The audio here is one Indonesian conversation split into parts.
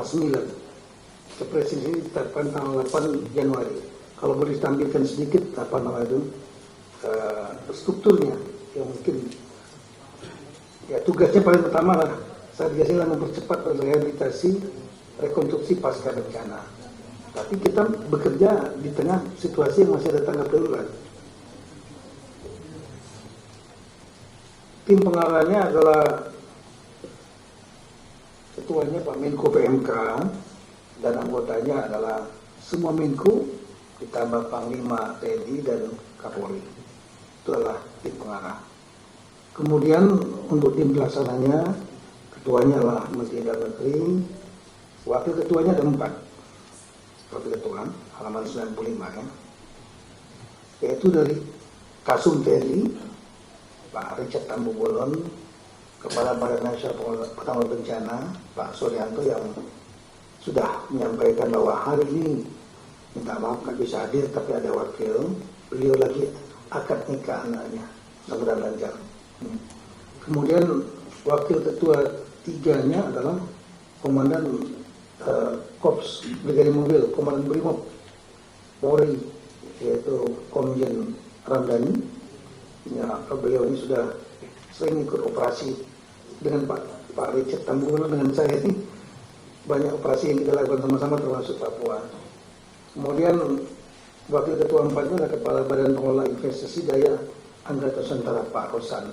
9. Kepres ini ditetapkan tanggal 8 Januari. Kalau boleh ditampilkan sedikit strukturnya, yang mungkin ya tugasnya paling utama lah Satgas ini mempercepat rehabilitasi rekonstruksi pasca bencana. Tapi kita bekerja di tengah situasi yang masih ada tanggap darurat. Tim pengarahnya adalah ketuanya Pak Menko PMK dan anggotanya adalah semua Menko ditambah Panglima TNI dan Kapolri. Itu adalah tim pengarah. Kemudian untuk tim pelaksananya, ketuanya adalah Menteri Dalam Negeri, wakil ketuanya ada 4. Wakil ketua, halaman 95 ya. Yaitu dari Kasum TNI, Pak Richard Tambubolon, Kepala Badan Nasional Penanggulangan Bencana, Pak Suryanto, yang sudah menyampaikan bahwa hari ini minta maaf nggak bisa hadir tapi ada wakil. Beliau lagi akad nikah anaknya, mudah-mudahan lancar. Kemudian wakil ketua 3-nya adalah Komandan Korps Brigade Mobil, Komandan Brimob Polri, yaitu Komjen Ramdhani. Ya, beliau ini sudah sering ikut operasi dengan Pak Richard Tambubolon, dengan saya ini banyak operasi yang kita lakukan sama-sama termasuk Papua. Kemudian wakil ketua 4-nya adalah Kepala Badan Pengelola Investasi Daya Angkatan Nusantara, Pak Rosan.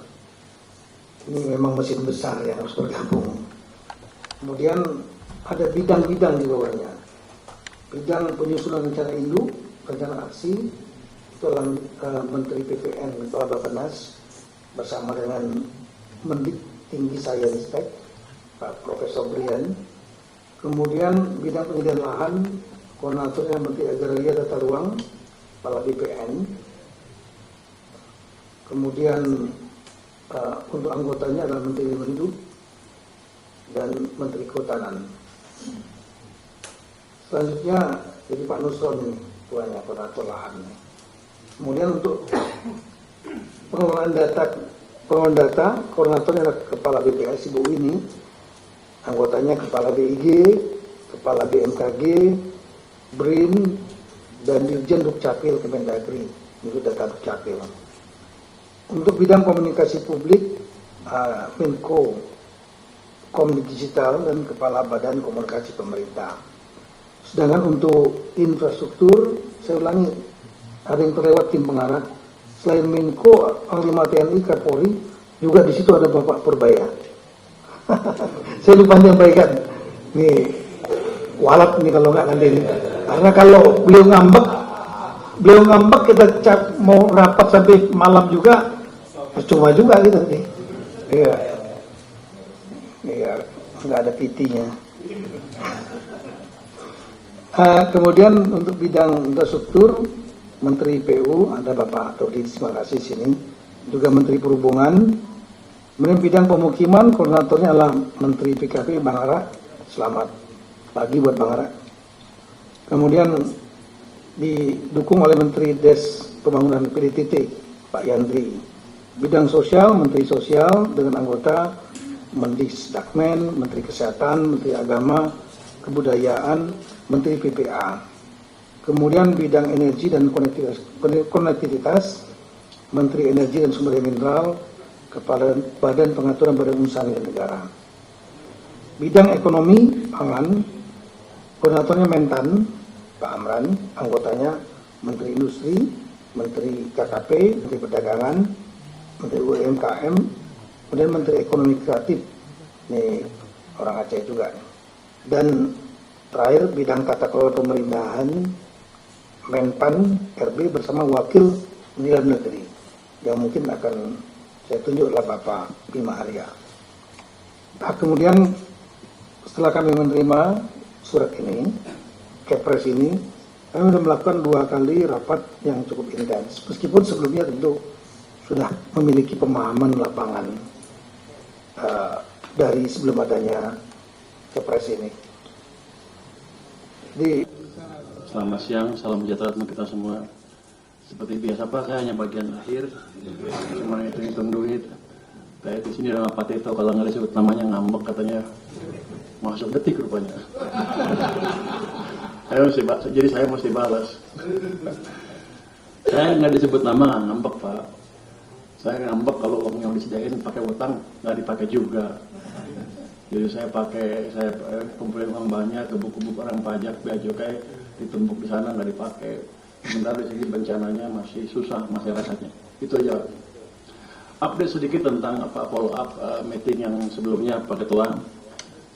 Ini memang mesin besar yang harus bergabung. Kemudian ada bidang-bidang di bawahnya. Bidang penyusunan rencana induk, rencana aksi, itu adalah Menteri PPN, Kepala Bappenas, bersama dengan Mendik Tinggi Sains-Tek, Pak Profesor Brian. Kemudian bidang penyediaan lahan, koordinatornya Menteri Agraria Tata Ruang, Kepala BPN. Kemudian untuk anggotanya adalah Menteri Lingkungan Hidup dan Menteri Kehutanan. Selanjutnya jadi Pak Nusron ini, tuanya koordinator lahan. Kemudian untuk pengelolaan data, koordinatornya adalah Kepala BPS Ibu Winnie, anggotanya Kepala BIG, Kepala BMKG, BRIN, dan Dirjen Dukcapil Kemendagri, itu data Dukcapil. Untuk bidang komunikasi publik, Menko Digital dan Kepala Badan Komunikasi Pemerintah. Sedangkan untuk infrastruktur, saya ulangi, ada yang terlewat tim pengarah. Selain Menko, Panglima TNI, Kapolri, juga di situ ada Bapak Purbaya. Saya lupa menyampaikan. Nih, walat nih kalau nggak nanti ini. Karena kalau beliau ngambek kita mau rapat sampai malam juga, percuma juga gitu nih. Iya, nggak ada PT-nya. Kemudian untuk bidang infrastruktur, Menteri PU ada Bapak Todi, terima kasih sini. Juga Menteri Perhubungan. Kemudian bidang pemukiman, koordinatornya adalah Menteri PKP Bang Ara. Selamat pagi buat Bang Ara. Kemudian didukung oleh Menteri Des Pembangunan PDTT Pak Yandri. Bidang sosial, Menteri Sosial dengan anggota Mendikbudristek, Menteri Kesehatan, Menteri Agama, Kebudayaan, Menteri PPA. Kemudian bidang energi dan konektivitas, Menteri Energi dan Sumber Daya Mineral, Kepala Badan Pengaturan Badan Usaha Milik Negara. Bidang ekonomi, pangan, koordinatornya Mentan, Pak Amran, anggotanya Menteri Industri, Menteri KKP, Menteri Perdagangan, Menteri UMKM, kemudian Menteri Ekonomi Kreatif, ini orang Aceh juga. Dan terakhir bidang tata kelola pemerintahan, Menpan RB bersama Wakil Menteri Dalam Negeri, yang mungkin akan saya tunjuklah Bapak Bima Arya. Nah, kemudian setelah kami menerima surat ini, Kepres ini, kami sudah melakukan 2 kali rapat yang cukup intens. Meskipun sebelumnya tentu sudah memiliki pemahaman lapangan dari sebelum adanya Kepres ini. Selamat siang, salam sejahtera untuk kita semua. Seperti biasa Pak, saya hanya bagian akhir, cuma hitung duit. Kayak di sini ada Pak Tito, kalau nggak disebut namanya ngambek katanya masuk detik rupanya. Jadi saya mesti balas. Saya nggak disebut nama, ngambek Pak. Saya ngambek kalau uang yang disediain pakai utang nggak dipakai juga. Jadi saya kumpulin uang banyak ke buku-buku orang pajak, bea cukai ditumpuk di sana nggak dipakai. Sementara di sini bencananya masih susah masyarakatnya. Itu aja. Update sedikit tentang follow up meeting yang sebelumnya Pak Ketua.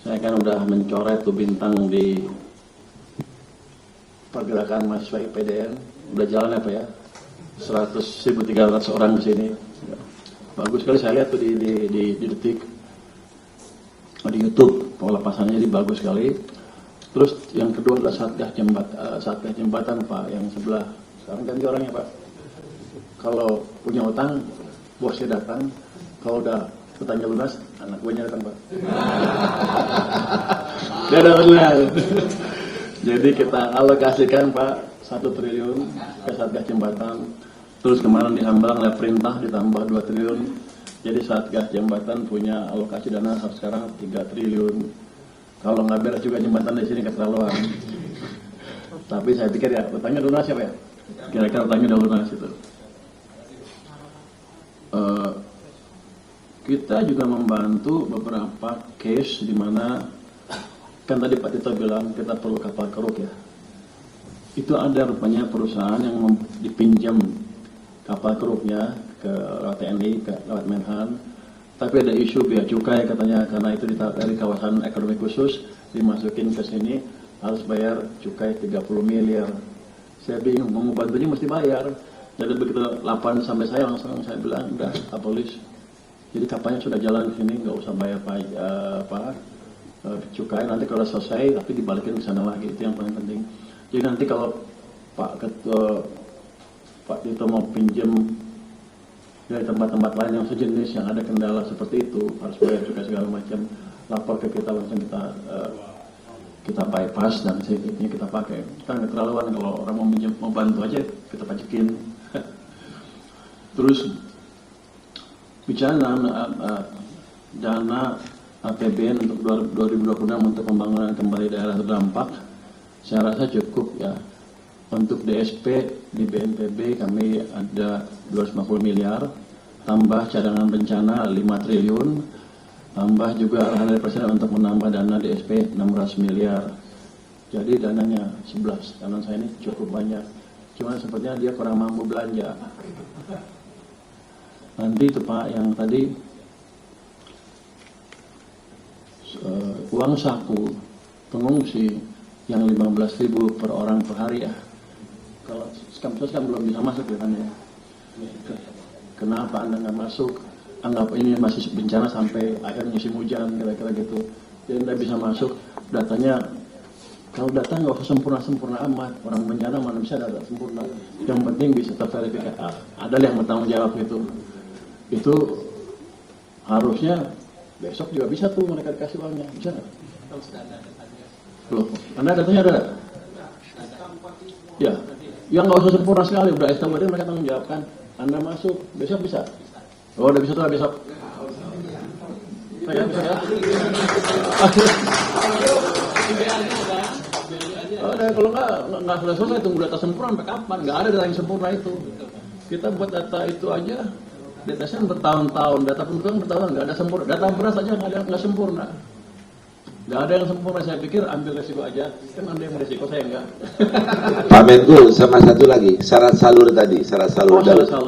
Saya kan udah mencoret tuh bintang di pergerakan mahasiswa IPDN. Udah jalan apa ya? 100.300 orang di sini. Bagus sekali saya lihat tuh di detik. Di YouTube pelepasannya jadi bagus sekali. Terus yang kedua adalah Satgas Jembatan Pak yang sebelah. Sekarang ganti orangnya Pak. Kalau punya utang bosnya datang, kalau udah utangnya lunas anak buahnya datang Pak. Dia udah benar. Jadi kita alokasikan Pak 1 triliun ke Satgas Jembatan. Terus kemarin di Hambalang ada perintah ditambah 2 triliun. Jadi Satgas Jembatan punya alokasi dana sekarang 3 triliun. Kalau nggak beres juga jembatan di sini keterlaluan. Tapi saya pikir ya utangnya lunas ya Pak ya. Kira-kira utangnya udah lunas itu. Kita juga membantu beberapa case di mana kan tadi Pak Tito bilang kita perlu kapal keruk ya. Itu ada rupanya perusahaan yang dipinjam kapal keruknya ke TNI, ke lewat Menhan. Tapi ada isu bea cukai katanya karena itu dari kawasan ekonomi khusus dimasukin ke sini harus bayar cukai 30 miliar. Saya bingung mau bantunya mesti bayar. Jadi begitu laporan sampai saya langsung saya bilang udah abolis. Jadi kapalnya sudah jalan di sini nggak usah bayar cukai. Nanti kalau selesai tapi dibalikin ke sana lagi, itu yang paling penting. Jadi nanti kalau Pak Tito mau pinjam dari tempat-tempat lain yang sejenis yang ada kendala seperti itu harus bayar cukai segala macam, lapor ke kita langsung kita bypass dan sedikitnya kita pakai. Kita nggak terlaluan kalau orang mau bantu aja kita pajakin. Terus bicara dana APBN untuk 2026 untuk pembangunan kembali daerah terdampak, saya rasa cukup ya. Untuk DSP di BNPB kami ada 250 miliar, tambah cadangan bencana 5 triliun, tambah juga arahan dari Presiden untuk menambah dana DSP 600 miliar. Jadi dananya 11, dana saya ini cukup banyak. Cuma sepertinya dia kurang mampu belanja. Nanti itu Pak yang tadi uang saku pengungsi yang 15.000 per orang per hari ya. Kalau kampus kan belum bisa masuk ya kan ya. Kenapa Anda nggak masuk? Anggap ini masih bencana sampai akhir musim hujan kira-kira gitu. Jadi Anda bisa masuk. Datanya kalau data nggak usah sempurna amat. Orang bencana mana bisa data sempurna. Yang penting bisa terverifikasi. Ada yang bertanggung jawab itu. Itu harusnya besok juga bisa tuh mereka dikasih uangnya. Bisa nggak? Loh, Anda datanya ada? Ya, yang nggak usah sempurna sekali, udah SKWD mereka tanggung jawabkan. Anda masuk, besok bisa? Oh, udah bisa tuh besok. Saya bisa ya? Oh, kalau nggak selesai tunggu data sempurna sampai kapan? Nggak ada data yang sempurna itu. Kita buat data itu aja, data bertahun-tahun, data penduduk bertahun nggak ada sempurna. Data beras aja nggak sempurna. Nggak ada yang sempurna, saya pikir ambil resiko aja. Kan Anda yang resiko, saya enggak. Pak Menko, sama satu lagi, syarat salur tadi, syarat salur. Syarat salur.